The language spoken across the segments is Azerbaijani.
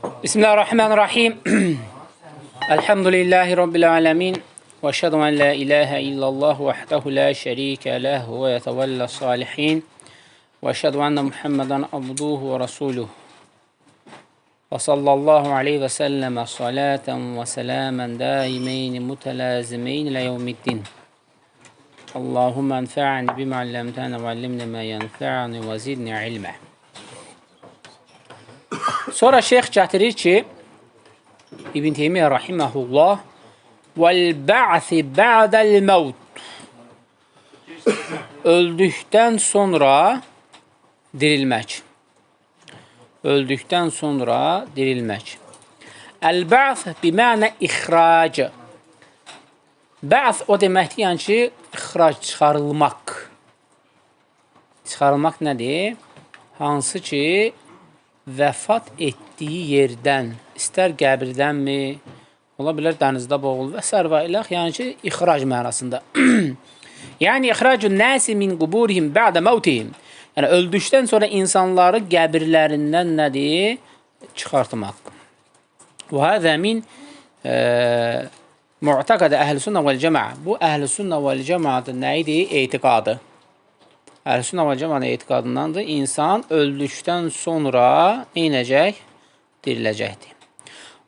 Bismillahirrahmanirrahim. Elhamdülillahi Rabbil alemin. Ve eşhedü en la ilahe illallah vahdehu la şerike lehu ve yetevella salihin. Ve eşhedü enne Muhammeden abduhu ve rasuluhu. Ve sallallahu aleyhi ve selleme salaten ve selamen daimeyni mutelazimeyni ile yevmiddin. Allahümme enfa'ni bima allemtene ve allimne ma yenfa'ni ve zidni ilme. Sonra şeyh gətirir ki, İbn Teymiyyə rahiməhullah vəl-bə'si bə'dəl-məvt, öldükdən sonra dirilmək. Öldükdən sonra dirilmək. Əl-bə's bimənə ixrac. Bə's o deməkdir, yəni ki, ixrac, çıxarılmaq. Çıxarılmaq nədir? Hansı ki, vəfat etdiyi yerdən, istər qəbirdənmi, ola bilər dənizdə boğulur və s. və ilə, yəni ki, ixrac mənasında. Yəni, ixracun nəsi min quburihim bə'də məvtihim. Yəni, öldükdən sonra insanları qəbirlərindən nədir? Çıxartmaq. Və həzə min mu'təqədə əhl-sünnə vəl-cəmaə. Bu, əhl-sünnə vəl-cəmaədə nə idi? Etiqadı. Əhl-Sünnə və Cəmaətin etiqadındandır. İnsan öldükdən sonra neynəcək? Diriləcəkdir.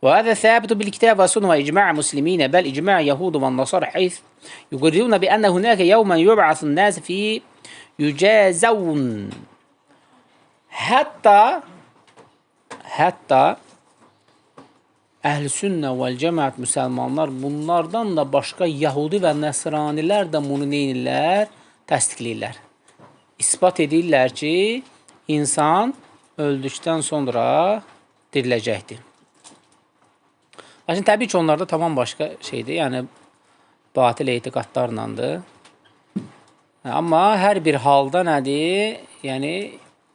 Və həzə səbitu bil-kitab və sünnə və icma' musliminə, bəl icma' yahudu və nasar heyth yuqirruna bi ənə hunəkə yevmən yub'asun nas fi yücəzəvun. Hətta Əhl-Sünnə və Cəmaət müsəlmanlar bunlardan da başqa yahudi və nəsranilər də bunu neynirlər? Təsdiqləyirlər. İspat edirlər ki, insan öldükdən sonra diriləcəkdir. Lakin təbii ki, onlarda tamam başqa şeydir, yəni batil etiqadlarlandır. Amma hər bir halda nədir? Yəni,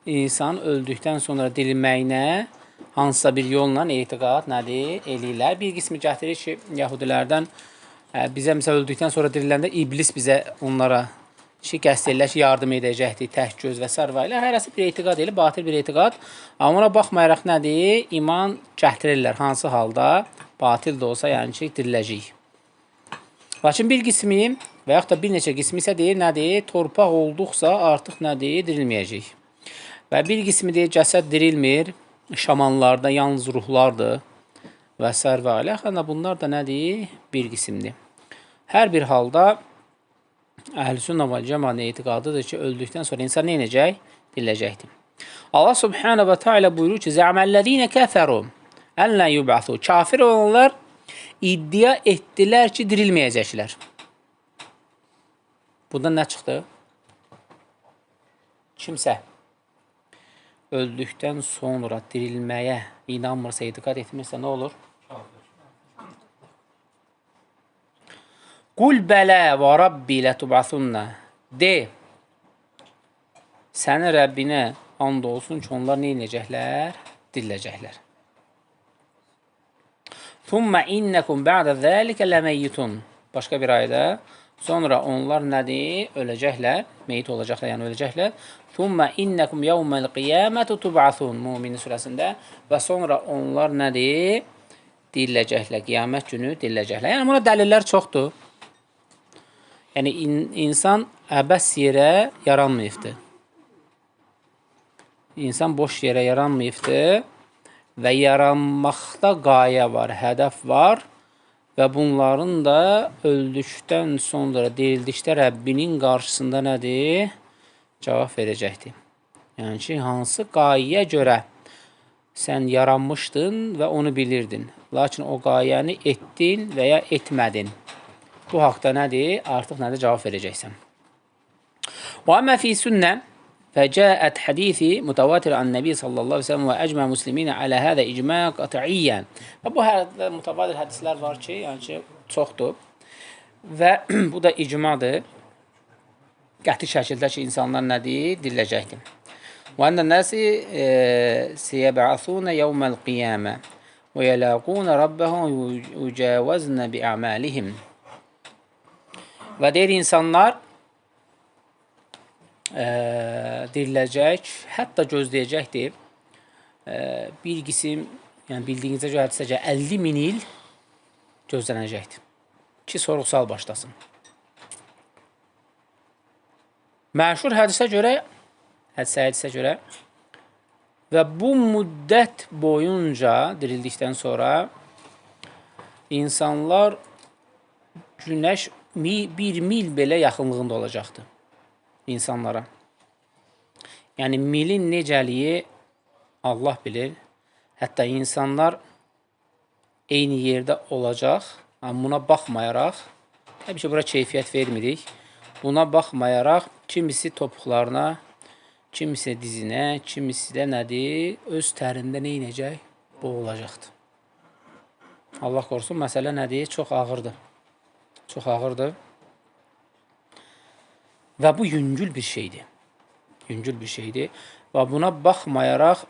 insan öldükdən sonra dirilməyinə hansısa bir yolla etiqad nədir? Eləyirlər. Bir qismi gətirir ki, yahudilərdən bizə məsəl öldükdən sonra diriləndə iblis bizə onlara qəsd edirlər ki, yardım edəcəkdir, tək göz və s. və ilə. Hərəsi bir etiqad elə, batil bir etiqad. Amma ona baxmayaraq nədir? İman gətirirlər. Hansı halda? Batil də olsa, yəni ki, diriləcəyik. Lakin bir qismi və yaxud da bir neçə qismi isə deyir, nədir? Torpaq olduqsa artıq nədir? Dirilməyəcək. Və bir qismi deyir, cəsəd dirilmir. Şamanlarda yalnız ruhlardır və s. və ilə. Bunlar da nədir? Bir qismdir. Hər bir halda Əhl-Sünnə və Cəmaətin etiqadıdır ki, öldükdən sonra insan neynəcək? Diriləcəkdir. Allah Subhanahu və Teala buyurur ki, Zə'məl-ləzīnə kəfəru ən lən yub'asu. Kafir olanlar iddia etdilər ki, dirilməyəcəklər. Bundan nə çıxdı? Kimsə öldükdən sonra dirilməyə inanmırsa, etiqad etmirsə, nə olur? Qul bələ və Rabbi lətub'asunna. De, sənin Rəbbinə and olsun ki, onlar neynəcəklər? Diriləcəklər. Thumma innəkum bə'də zəlikə ləməyyitun. Başqa bir ayda, sonra onlar nədir? Öləcəklər, meyit olacaqlar, yəni öləcəklər. Thumma innəkum yevməl qiyamətu tub'asun. Müminin surəsində. Və sonra onlar nədir? Diriləcəklər, qiyamət günü diriləcəklər. Yəni, buna dəlillər çoxdur. Yəni, insan əbəs yerə yaranmayıbdır. İnsan boş yerə yaranmayıbdır və yaranmaqda qayə var, hədəf var və bunların da öldükdən sonra dirildikdə Rəbbinin qarşısında nədir? Cavab verəcəkdir. Yəni ki, hansı qayəyə görə sən yaranmışdın və onu bilirdin. Lakin o qayəni etdin və ya etmədin. Bu haqda nədir? Artıq nədir? Cavab verəcəksən. Və əmmə fi sünnə fəcəət hədisi mütəvatir an-Nəbi sallallahu aleyhi ve sellem və əcmə musliminə alə hədə icmə qat'iyyən. Və bu mütəvatir hədislər var ki, yəni ki, çoxdur. Və bu da icmadır. Qəti şəkildə ki, insanlar nədir? Diriləcəkdir. Və əndə nəsi siyəbə'asunə yevməl qiyamə və yələqunə rabbəhum yücəvəznə bi'əməlihim. Və deyir, insanlar diriləcək, hətta gözləyəcəkdir. Bir qisim yəni bildiyinizə görə hədisəcə 50 min il gözlənəcəkdir ki, sorğu-sual başlasın. Məşhur hədisə görə və bu müddət boyunca dirildikdən sonra insanlar günəş 1 mil belə yaxınlığında olacaqdır insanlara. Yəni milin necəliyi Allah bilir. Hətta insanlar eyni yerdə olacaq. Amma buna baxmayaraq, təbii ki, bura keyfiyyət vermirik. Buna baxmayaraq, kimisi topuqlarına, kimisi dizinə, kimisi də nədir? Öz tərində neynəcək? Boğulacaqdır. Allah qorusun, məsələ nədir? Çox ağırdır. Çox ağırdır. Və bu yüngül bir şeydir. Yüngül bir şeydir. Və buna baxmayaraq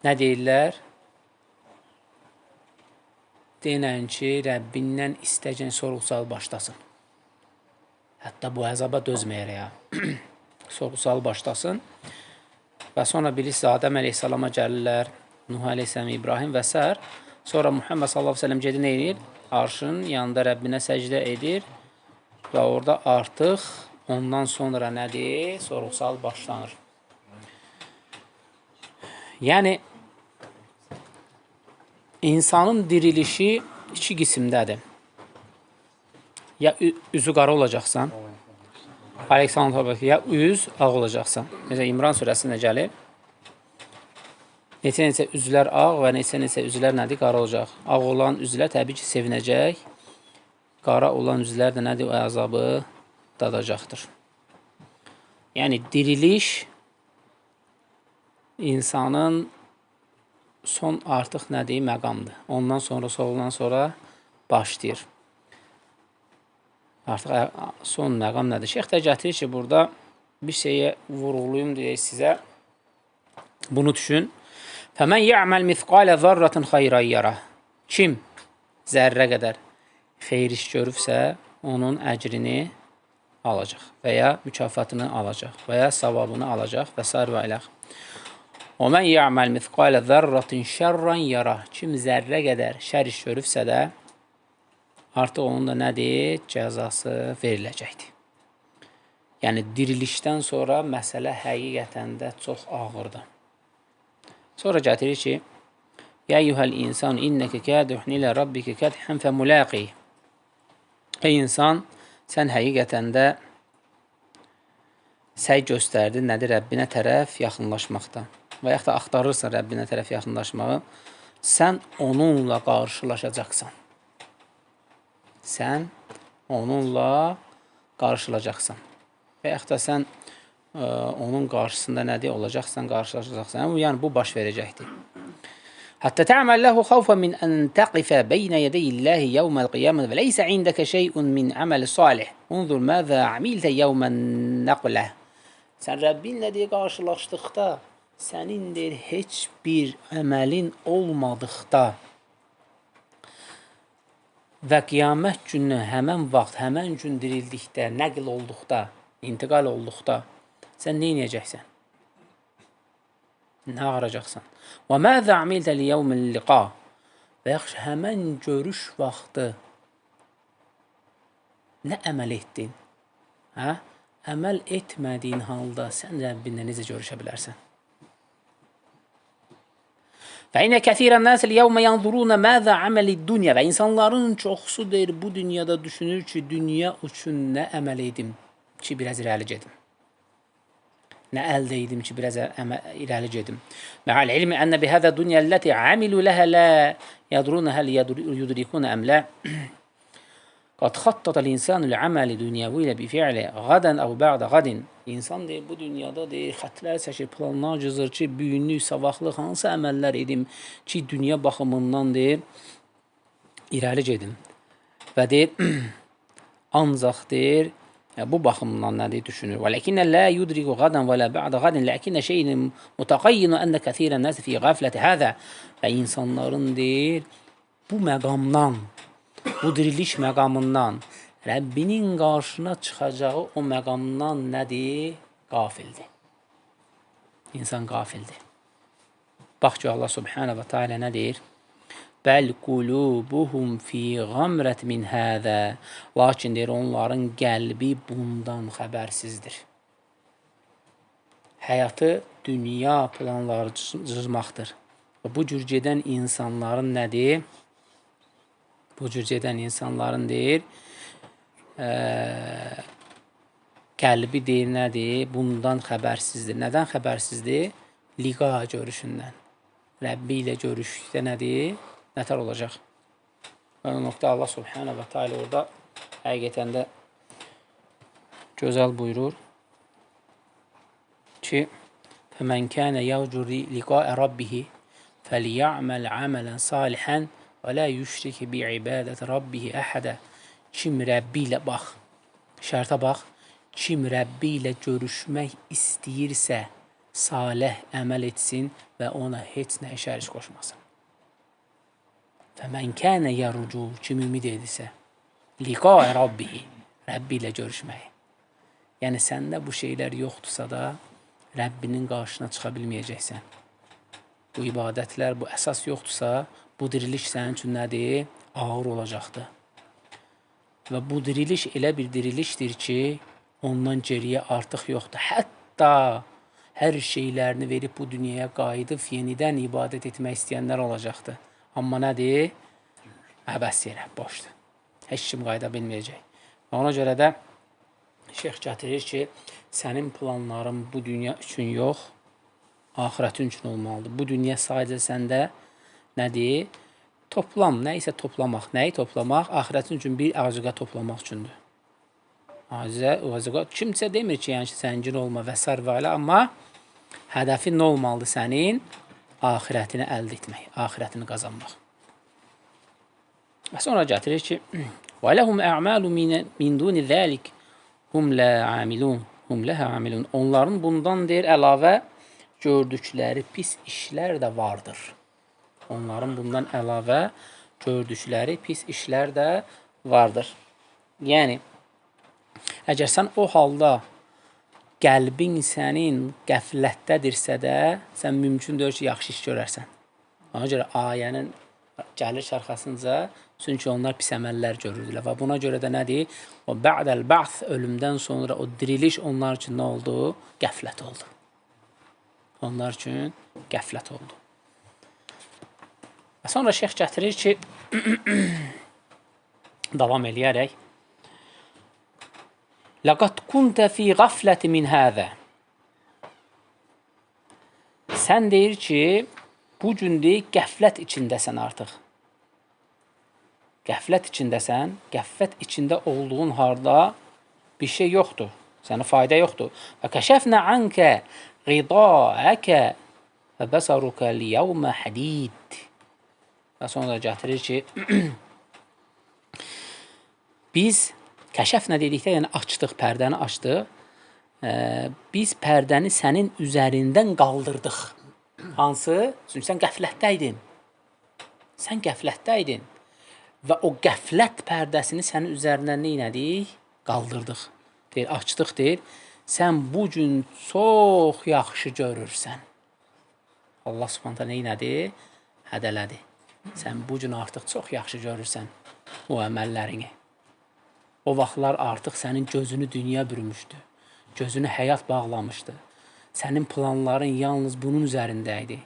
nə deyirlər? Denən ki, Rəbbindən istəyəcən sorğu-sual başlasın. Hətta bu əzaba dözməyərək. Sorğu-sual başlasın. Və sonra bilirsiniz, Adəm əleyhissalama gəlirlər, Nuh əleyhissalam, İbrahim və s. Sonra Muhammed sallallahu əleyhi və səlləm gedir, nə edir? Arşın yanında Rəbbinə səcdə edir və orada artıq ondan sonra nədir? Sorğu-sual başlanır. Yəni, insanın dirilişi 2 qismdədir. Ya üzü qara olacaqsan, ya üz ağ olacaqsan. Necə İmran surəsində gəlir. Neçə üzlər ağ və neçə üzlər nədir? Qara olacaq. Ağ olan üzlər təbii ki, sevinəcək. Qara olan üzlər də nədir? O əzabı dadacaqdır. Yəni, diriliş insanın son artıq nədir? Məqamdır. Ondan sonra başlayır. Artıq son məqam nədir? Şeyx də gətirir ki, burada bir şeyə vurğuluyum deyək sizə. Bunu düşün. Fəmən yə'məl mithqalə zarratın xayrən yarah. Kim zərrə qədər xeyir iş görübsə, onun əcrini alacaq və ya mükafatını alacaq və ya savabını alacaq və s. və iləx. O mən yə'məl mithqalə zərratin şərrən yarah. Kim zərrə qədər şər iş görübsə də, artıq onun da nədir? Cəzası veriləcəkdir. Yəni, dirilişdən sonra məsələ həqiqətən də çox ağırdır. Sonra gətirir ki, Yə eyyuhəl insan innəkə kədühn ilə rabbikə kədhən fəmuləqi. Ey insan, sən həqiqətən də səy göstərdin nədir? Rəbbinə tərəf yaxınlaşmaqda. Və yaxud da axtarırsan Rəbbinə tərəf yaxınlaşmağı, sən onunla qarşılaşacaqsan. Sən onunla qarşılaşacaqsan. Və yaxud da sən onun qarşısında nədir? Olacaqsan, qarşılaşacaqsan. Yəni, bu baş verəcəkdir. Həttə tə'məl ləhu xavfə min ən təqifə beynə yədəyilləhi yevməl qiyamət və leysə indəkə şeyun min əməli salih. Unzur məzə amiltə yevmən nəqlə. Sən Rəbbinlə deyə qarşılaşdıqda, sənin deyir, heç bir əməlin olmadıqda və qiyamət günü həmən vaxt, həmən gün dirildikdə, nəql olduqda, intiqal olduqda, sən nə inəyəcəksən? Nə ağaracaqsan? Və məzə amiltə liyevmil liqa. Və yaxşı, həmən görüş vaxtı nə əməl etdin? Əməl etmədiyin halda sən Rəbbinlə necə görüşə bilərsən? Və inə kəthirən nəsil yevmə yanzuruna məzə əməli dünya. Və insanların çoxsu deyir, bu dünyada düşünür ki, dünya üçün nə əməl edim ki, biraz irəli gedim. Nə əldə edim ki, biraz irəli gedim. Mə'al ilmi ənə bihəzə dünya əlləti əmilu ləhə lə yədrunə həl yudrikunə əmlə. Qad xattətəl insanu l'əməli dünyəvi ilə bifi'li qadən əv bə'də qadin. İnsan deyir, bu dünyada deyir, xətlər çəkir, planlar cızır ki, büyünlük, savaqlıq, hansı əməllər edim ki, dünya baxımından deyir, irəli gedim. Və deyir, ancaq deyir, bu baxımdan nədir düşünür. Və ləkinnə lə yudriku qadən və lə bə'də qadin, ləkinnə şeyin mutaqayyinu ənə kəthirən nəsi fi qafləti həzə. Və insanların deyir, bu məqamdan, bu diriliş məqamından, Rəbbinin qarşına çıxacağı o məqamdan nədir? Qafildir. İnsan qafildir. Bax ki, Allah subhanahu və teala nə deyir? Bəl qulubuhum fi qamrət min həzə. Lakin deyir, onların qəlbi bundan xəbərsizdir. Həyatı dünya planları cızmaqdır. Və bu cür gedən insanların nədir? Bu cür gedən insanların deyir, qəlbi deyir nədir? Bundan xəbərsizdir. Nədən xəbərsizdir? Liqa görüşündən. Rəbbi ilə görüşükdə nədir? Nətər olacaq? Və o nöqtə Allah subhanahu və teala orada həqiqətən də gözəl buyurur ki, فَمَنْ كَانَ يَرْجُو لِقَاءَ رَبِّهِ فَلْيَعْمَلْ عَمَلًا صَالِحًا وَلَا يُشْرِكْ بِعِبَادَةِ رَبِّهِ أَحَدًا. Kim Rəbbi ilə bax, şərtə bax, kim Rəbbi ilə görüşmək istəyirsə, salih əməl etsin və ona heç nə şərik qoşmasın. فَمَنْ كَانَ يَرْجُو, kim ümid edirsə, لِقَاءَ رَبِّهِ, Rəbbi ilə görüşmək. Yəni, səndə bu şeylər yoxdursa da, Rəbbinin qarşına çıxa bilməyəcəksən. Bu ibadətlər, bu əsas yoxdursa, bu diriliş sənin üçün nədir? Ağır olacaqdır. Və bu diriliş elə bir dirilişdir ki, ondan geriyə artıq yoxdur. Hətta hər şeylərini verib bu dünyaya qayıdıb, yenidən ibadət etmək istəyənlər olacaqdır. Amma nədir? Əbəs yerə, boşdur. Heç kim qayıda bilməyəcək. Və ona görə də şeyx gətirir ki, sənin planların bu dünya üçün yox, axirətin üçün olmalıdır. Bu dünya sadəcə səndə nədir? Toplam, nə isə toplamaq. Nəyi toplamaq? Axirətin üçün bir əzuqə toplamaq üçündür. Əzuqə, kimsə demir ki, yəni ki, səngin olma və s. və ilə, amma hədəfin nə olmalıdır sənin? Axirətini əldə etmək, axirətini qazanmaq. Və sonra gətirir ki, وَلَهُمْ أَعْمَالُ مِنْ دُونِ ذَلِكَ هُمْ لَا عَامِلُونَ هُمْ لَهَا عَامِلُونَ. Onların bundan deyir, əlavə gördükləri pis işlər də vardır. Onların bundan əlavə gördükləri pis işlər də vardır. Yəni, əgər sən o halda qəlbin sənin qəflətdədirsə də, sən mümkündür ki, yaxşı iş görərsən. Ona görə ayənin gəlir arxasınca, çünki onlar pis əməllər görürdülər. Və buna görə də nədir? O bə'dəl bə'th, ölümdən sonra o diriliş onlar üçün nə oldu? Qəflət oldu. Onlar üçün qəflət oldu. Və sonra şeyx gətirir ki, davam eləyərək, لَقَدْ كُنْتَ فِي غَفْلَةِ مِنْ هَذَا. Sən deyir ki, bu gün deyir, qəflət içindəsən artıq. Qəflət içindəsən, qəflət içində olduğun harda bir şey yoxdur. Sənə fayda yoxdur. Və kəşəfnə ankə qidaəkə və bəsarukə liyəvmə hədid. Və sonra gətirir ki, biz kəşəfnə dedikdə, yəni açdıq, pərdəni açdıq. Biz pərdəni sənin üzərindən qaldırdıq. Hansı? Çünki sən qəflətdəydin. Sən qəflətdəydin. Və o qəflət pərdəsini sənin üzərindən neynədik? Qaldırdıq. Deyir, açdıq, deyir. Sən bu gün çox yaxşı görürsən. Allah subhanətə neynədi? Hədələdi. Sən bu gün artıq çox yaxşı görürsən o əməllərini. O vaxtlar artıq sənin gözünü dünya bürümüşdü. Gözünü həyat bağlamışdı. Sənin planların yalnız bunun üzərindəydi.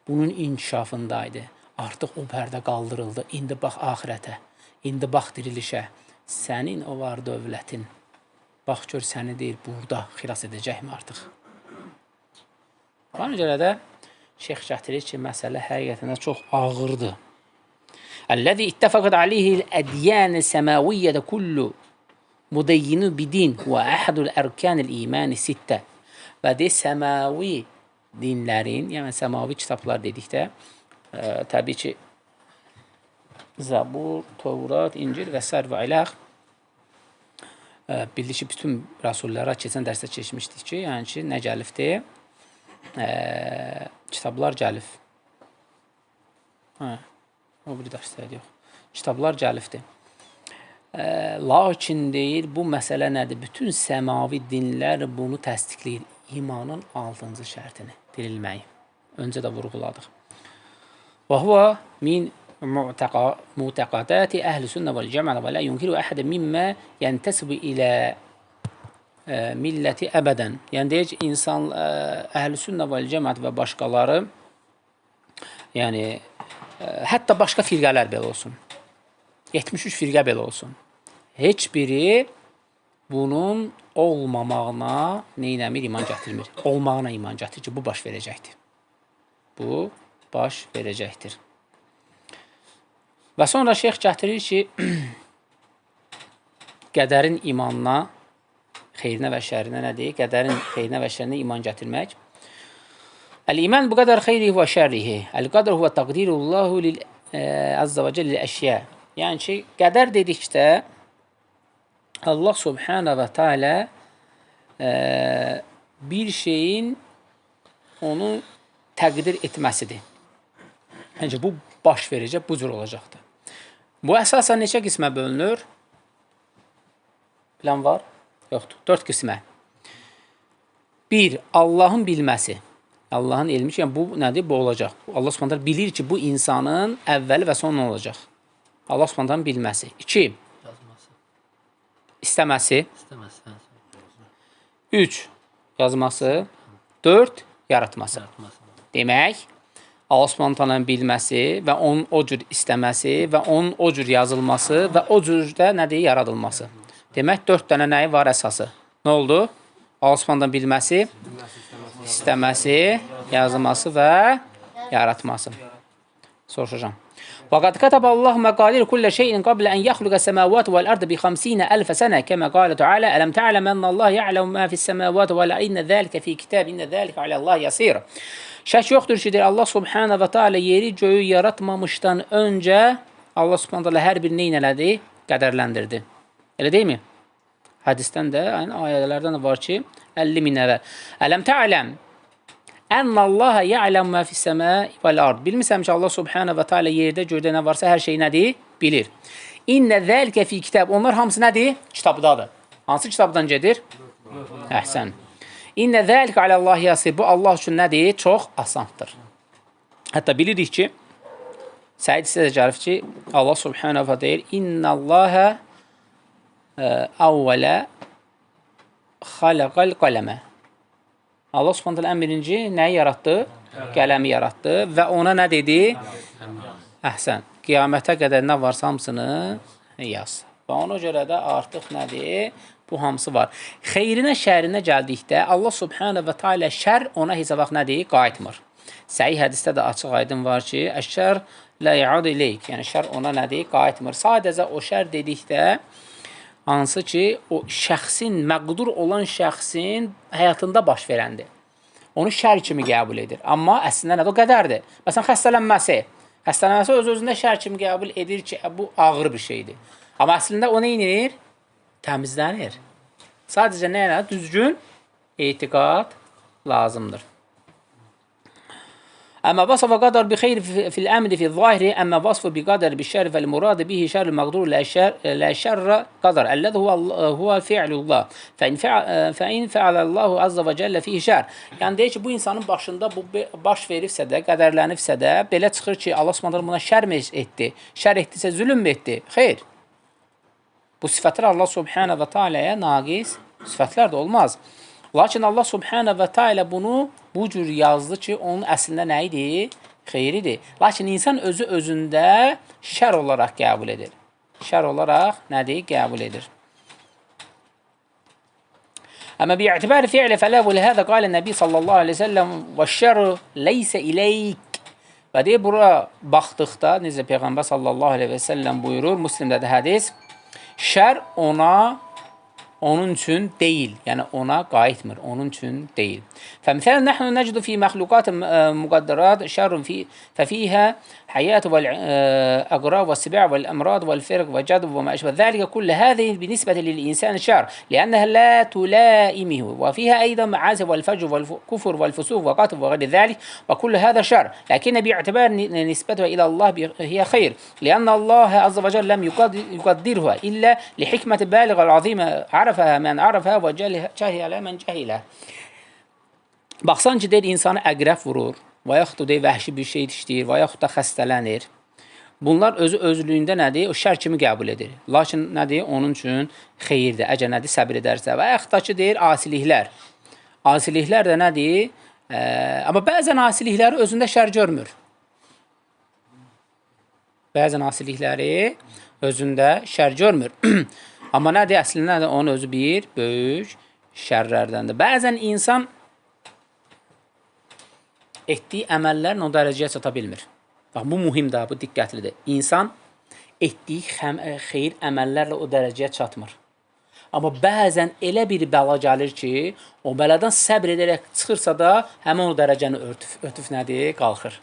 Bunun inkişafındaydı. Artıq o pərdə qaldırıldı. İndi bax axirətə. İndi bax dirilişə. Sənin o var dövlətin. Bax gör səni deyir, burada xilas edəcəkmi artıq? Ona görə də şeyx gətirir ki, məsələ həqiqətən çox ağırdır. الذي اتفقت عليه الأديان السماوية كله مدين بدين هو أحد الأركان الإيمان الستة. Və deyir, səmavi dinlərin, yəni səmavi kitablar dedikdə, təbii ki, Zabur, Tevrat, İncil və s. və iləx, bildik ki, bütün rəsullara keçən dərsdə keçmişdik ki, yəni ki, nə gəlifdir? Kitablar gəlif. O bir dərsdəydi yox. Kitablar gəlifdir. Lakin deyir, bu məsələ nədir? Bütün səmavi dinlər bunu təsdiqləyir. İmanın 6-cı şərtini, dirilməyi. Öncə də vurğuladıq. Və huvə min mu'taqadati əhl-i sünnə vəl-cəməə və la yunkiru əhədən mimmə yəntəsibu ilə milləti əbədən. Yəni deyək ki, insan əhl-i sünnə vəl-cəməət və başqaları, yəni hətta başqa firqələr belə olsun, 73 firqə belə olsun, heç biri bunun olmamağına neynəmir, iman gətirmir. Olmağına iman gətirir ki, bu baş verəcəkdir. Bu baş verəcəkdir. Və sonra şeyx gətirir ki, qədərin imanına, xeyrinə və şərinə nədir? Qədərin xeyrinə və şərinə iman gətirmək. Əl-iman bu qədər xeyri və şərrihi. Əl-qədər huvə təqdirullahu azza və cəllə əşyə. Yəni ki, qədər dedikdə Allah subhanə və teala bir şeyin onu təqdir etməsidir. Yəni ki, bu baş verəcək, bu cür olacaqdır. Bu əsasən neçə qismə bölünür? Plan var? Yoxdur. 4 qismə. 1. Allahın bilməsi. Allahın elmi ki, yəni bu nədir? Bu olacaq. Allah subhanətə bilir ki, bu insanın əvvəli və sonu olacaq. Allah subhanətənin bilməsi. 2. İstəməsi. 3. Yazması. 4. Yaratması. Demək, Allah subhanətənin bilməsi və onun o cür istəməsi və onun o cür yazılması və o cürdə nədir? Yaradılması. Demək, 4 dənə nəyi var əsası? Nə oldu? Allah subhanətənin bilməsi, istəməsi, yazılması və yaratması. Soruşacağım. وَقَدْ كَتَبَ اللّٰهُ مَقَادِرُ كُلَّ شَيْءٍ قَبْلَ أَنْ يَخْلُقَ السَّمَاوَاتِ وَالْأَرْضَ ب50,000 سَنَةٍ كَمَا قَالَ تَعَالَى أَلَمْ تَعْلَمْ أَنَّ اللّٰهَ يَعْلَمُ مَا فِي السَّمَاوَاتِ وَإِنَّ ذَلِكَ فِي كِتَابٍ إِنَّ ذَلِكَ عَلَى اللّٰهِ يَسِيرٌ. Şək yoxdur ki, Allah subhanə və teala yeri göyü yaratmamışdan öncə Allah subhanə teala hər bir neyin elədi? Qədərləndirdi. Elə deyilmi? Hədisdən də, ayələrdən də var ki, 50 min əvvəl. Ələm tə'ələm Ənəllaha ya'ləmu mə fis-səmâi vəl-ard. Bilmirsən ki, Allah subhanə və teala yerdə göydə nə varsa hər şeyi nədir? Bilir. İnnə zəlikə fi kitab. Onlar hamısı nədir? Kitabdadır. Hansı kitabdan gedir? Əhsən. İnnə zəlikə aləllahi yasir. Bu Allah üçün nədir? Çox asandır. Hətta bilirik ki, Səid sizə gəlib ki, Allah subhanə və deyir, İnnəllaha əvvələ xaləqəl qələmə. Allah subhanə ən birinci nəyi yaratdı? Qələmi yaratdı və ona nə dedi? Əhsən. Qiyamətə qədər nə varsa hamısını yaz. Və ona görə də artıq nədir? Bu hamısı var. Xeyrinə, şərinə gəldikdə Allah subhanə və teala şər ona heç vaxt nədir? Qayıtmır. Səhih hədisdə də açıq aydın var ki, əşşər lə yəud ileyk. Yəni şər ona nədir? Qayıtmır. Sadəcə o şər dedikdə hansı ki, o şəxsin, məqdur olan şəxsin həyatında baş verəndir. Onu şər kimi qəbul edir. Amma əslində nədir? O qədərdir. Məsələn, xəstələnməsi. Xəstələnməsi öz-özündə şər kimi qəbul edir ki, bu ağır bir şeydir. Amma əslində o nə edir? Təmizlənir. Sadəcə nə edir? Düzgün etiqad lazımdır. Əmə vasfə qadar bi xeyr fil əmri fi zahiri, əmə vasfə bi qadar bi şər vəl muradı bihi şərl məqdur lə şərrə qadar, əllədə huvə fi'lullah, fəin fəaləllahu azza və cəllə fihi şər. Yəni deyir ki, bu insanın başında bu baş veribsə də, qədərlənibsə də, belə çıxır ki, Allah subhanallah buna şər etdi, şər etdisə zülüm etdi. Xeyr. Bu sifətlər Allah subhanə və teala'ya naqis sifətlər də olmaz. Lakin Allah subhanə və teala bunu bu cür yazdı ki, onun əslində nə idi? Xeyridir. Lakin insan özü özündə şər olaraq qəbul edir. Şər olaraq nədir? Qəbul edir. Əmə bi'ətibari fi'lə fələv və ləhədə qalə Nəbi sallallahu aleyhi ve sellem və şər leysə iləyk. Və deyir, bura baxdıqda, necə Peyğəmbər sallallahu aleyhi ve sellem buyurur, Müslimdə də hədis, şər onun üçün deyil. Yəni ona qayıtmır. Onun üçün deyil. فَمِثَلًا نَحْنُ نَجْدُ فِي مَخْلُقَاتٍ مُقَدَّرَاتٍ شَرٌ فَفِيهَا حَيَاةُ وَالْأَغْرَاءُ وَالسِّبَاعُ وَالْأَمْرَاضُ وَالْفِرْقُ وَالْجَدْبُ وَمَا أَشْبَهَ ذَلِكَ كُلُّ هَذِهِ بِنِسْبَةٍ لِلْإِنسَانِ شَرٌ لِأَنَّهَا لَا تُلَائِمُهُ وَفِيهَا أيضا معاصي والفجر والكفر والفسوق والقتل وغير ذلك وكل هذا شر لكن باعتبار نسبته إلى الله هي خير لأن الله عز وجل لم يقدرها إلا لحكمة بالغة العظيمة عرفها من عرفها وجهلها من جهلها. Baxsan ki, deyir, insanı əqrəb vurur və yaxud da vəhşi bir şey işləyir, və yaxud da xəstələnir. Bunlar özlüyündə nədir? O şər kimi qəbul edir. Lakin nədir? Onun üçün xeyirdir. Əgər nədir? Səbir edərsə. Və yaxud da ki, deyir, asiliklər. Asiliklər də nədir? Amma bəzən asilikləri özündə şər görmür. Bəzən asilikləri özündə şər görmür. Amma nədir? Əslində nədir? Onun özü bir böyük şərlərdəndir. Bəzən insan etdiyi əməllərlə o dərəcəyə çata bilmir. Bax, bu mühimdir, bu diqqətlidir. İnsan etdiyi xeyir əməllərlə o dərəcəyə çatmır. Amma bəzən elə bir bəla gəlir ki, o bəladan səbr edərək çıxırsa da, həmin o dərəcəni ötüf nədir? Qalxır.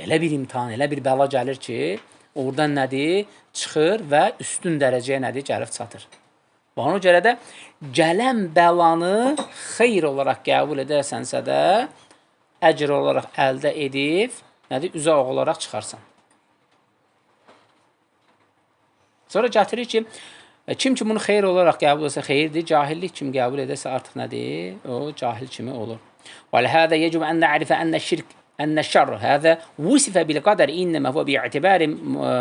Elə bir imtihan, elə bir bəla gəlir ki, oradan nədir? Çıxır və üstün dərəcəyə nədir? Gəlib çatır. Və ona görə də gələn bəlanı xeyr olaraq qəbul edərsənsə də, əcr olaraq əldə edib, nədir? Üzaq olaraq çıxarsan. Sonra gətirir ki, kim ki bunu xeyr olaraq qəbul etsə xeyirdir, cahillik kim qəbul edərsə artıq nədir? O cahil kimi olur. Və ləhədə yecub ən na'rifə أن الشر هذا وصف بالقدر إنما هو باعتبار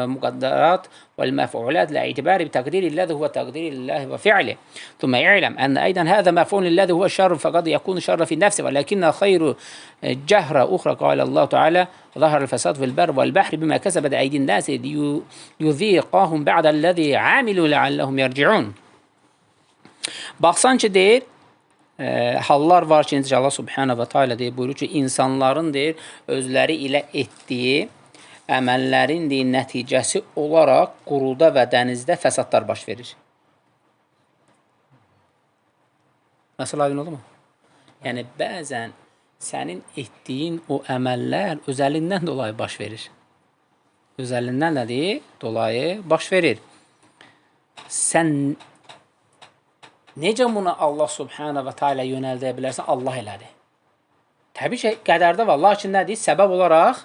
مقدرات والمفعولات لا اعتبار بتقدير الله هو تقدير الله وفعله ثم يعلم أن أيضا هذا مفعول الله هو الشر فقد يكون شر في النفس ولكن خير جهرة أخرى قال الله تعالى ظهر الفساد في البر والبحر بما كسبت أيدي الناس ليذيقهم بعد الذي عملوا لعلهم يرجعون. Baxsan ki deyir, hallar var ki, Allah Subhanahu wa Taala deyir, buyurur ki, insanların deyir, özləri ilə etdiyi əməllərin deyir, nəticəsi olaraq quruda və dənizdə fəsadlar baş verir. Məsələ aydın oldu mu? Yəni, bəzən sənin etdiyin o əməllər özəlindən dolayı baş verir. Özəlindən nədir? Dolayı baş verir. Sən necə bunu Allah Subhanahu wa Taala yönəldə bilərsən? Allah elədi. Təbii ki, qədərdə var. Lakin nədir? Səbəb olaraq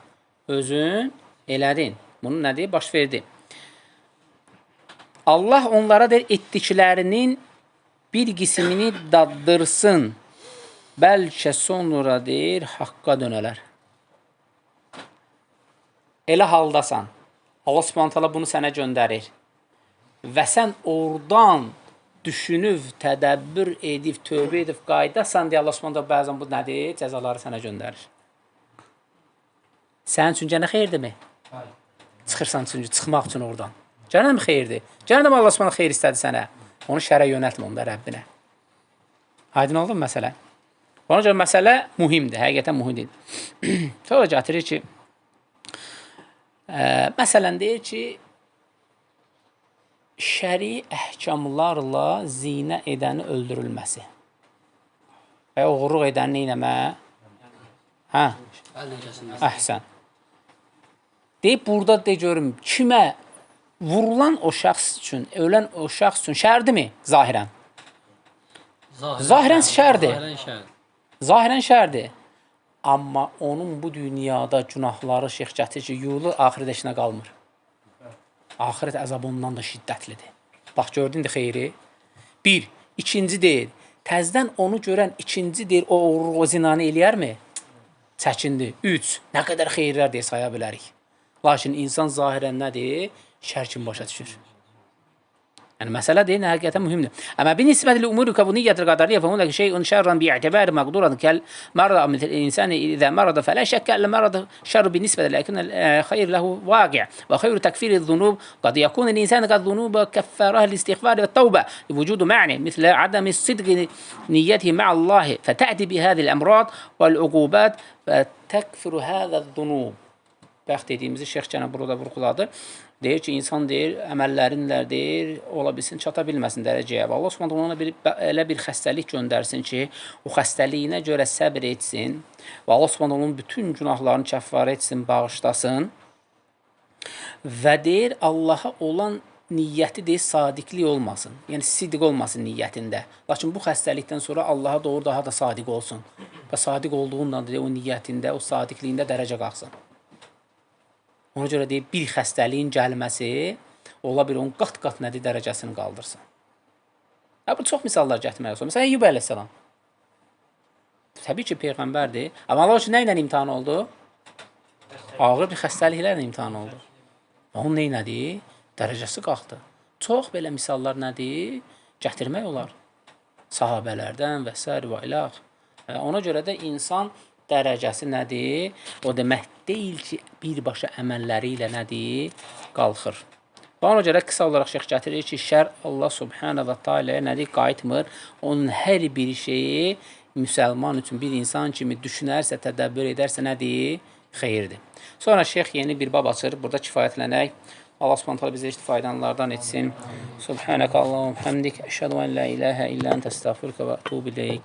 özün elədin. Bunun nədir? Baş verdi. Allah onlara deyir, etdiklərinin bir qismini daddırsın. Bəlkə sonra deyir, haqqa dönələr. Elə haldasan. Allah Subhanahu Taala bunu sənə göndərir. Və sən oradan düşünüb, tədəbbür edib, tövbə edib, qaydasan deyə Allah Subhanahu bəzən bu nədir? Cəzaları sənə göndərir. Sənin üçün gənə xeyirdirmi? Çıxırsan çünki, çıxmaq üçün oradan. Gənə mi xeyirdir? Gənə də Allah Subhanahu xeyir istədi sənə. Onu şərə yönəltmə, onu da Rəbbinə. Aydın oldu mu məsələ? Ona görə məsələ mühimdir, həqiqətən mühimdir. Sonra gətirir ki, məsələn deyir ki, şəri əhkamlarla zinə edəni öldürülməsi və oğurluq edəni neynəmə? Hə? Əhsən. Deyib, burada de görüm, kimə vurulan o şəxs üçün, ölən o şəxs üçün şərdirmi? Zahirən. Zahirən şərdir. Zahirən şərdir. Amma onun bu dünyada günahları şeyx gətirir ki, yuyulur, axirət işinə qalmır. Axirət əzabı ondan da şiddətlidir. Bax, gördün də xeyri. Bir. İkinci deyir, təzdən onu görən ikinci deyir, o zinanı eləyərmi? Çəkindi. Üç. Nə qədər xeyirlər deyə saya bilərik. Lakin insan zahirən nədir? Şər kimi başa düşür. Yəni, məsələ deyil, həqiqətən mühümdür. Əmə binisbət li-umuri kəbuniyyətil qadariyyə fəhundəki şeyun şərran bi'ətibari məqduran kəl-mərada mitil-insani idə mərada fələ şəkkə əl-mərada şərru binisbət ləkin xeyr ləhu vaqi' və xeyru təkfiri-zunub qad yakun el-insani qad-zunuba kəffərah l-istiğfari və təvbə vücudu mə'ni mislə adami sidqi niyyətihi ma'allahi fətə'ti bihəzil-əmrad vəl-uqubat və təkfiru həzəl-zunub. Bəxt dediyimizi şeyx cənə burada vurğuladı. Deyir ki, insan deyir, əməllərinlə deyir, ola bilsin, çata bilməsin dərəcəyə. Və Allah Subhanahu ona elə bir xəstəlik göndərsin ki, o xəstəliyinə görə səbr etsin və Allah Subhanahu onun bütün günahlarını kəffar etsin, bağışlasın və deyir, Allaha olan niyyəti deyir, sadiqlik olmasın. Yəni, sidq olmasın niyyətində. Lakin bu xəstəlikdən sonra Allaha doğru daha da sadiq olsun. Və sadiq olduğundan deyir, o niyyətində, o sadiqliyində dərəcə qalxsın. Ona görə deyib, bir xəstəliyin gəlməsi ola bir onun qat-qat nədir dərəcəsini qaldırsın. Bu çox misallar gətirmək olsun. Məsələn, Eyyub əleyhissalam. Təbii ki, peyğəmbərdir. Amma Allah üçün nə ilə imtahan oldu? Ağır bir xəstəliklərlə imtahan oldu. Onun nə elədi? Dərəcəsi qalxdı. Çox belə misallar nədir? Gətirmək olar. Sahabələrdən və s. və iləx. Ona görə də insan dərəcəsi nədir? O demək deyil ki, birbaşa əməlləri ilə nədir? Qalxır. Və ona görə qısa olaraq şeyx gətirir ki, şər Allah subhanə və teala nədir? Qayıtmır. Onun hər bir şeyi müsəlman üçün bir insan kimi düşünərsə, tədəbbür edərsə nədir? Xeyirdir. Sonra şeyx yeni bir bab açır. Burada kifayətlənək. Allah subhanahu taala bizə faydalanlardan etsin. Subhanəkə Allahumma hamdik. Əşhədu en la ilahə illə ente estağfiruke və etûbü ileyk.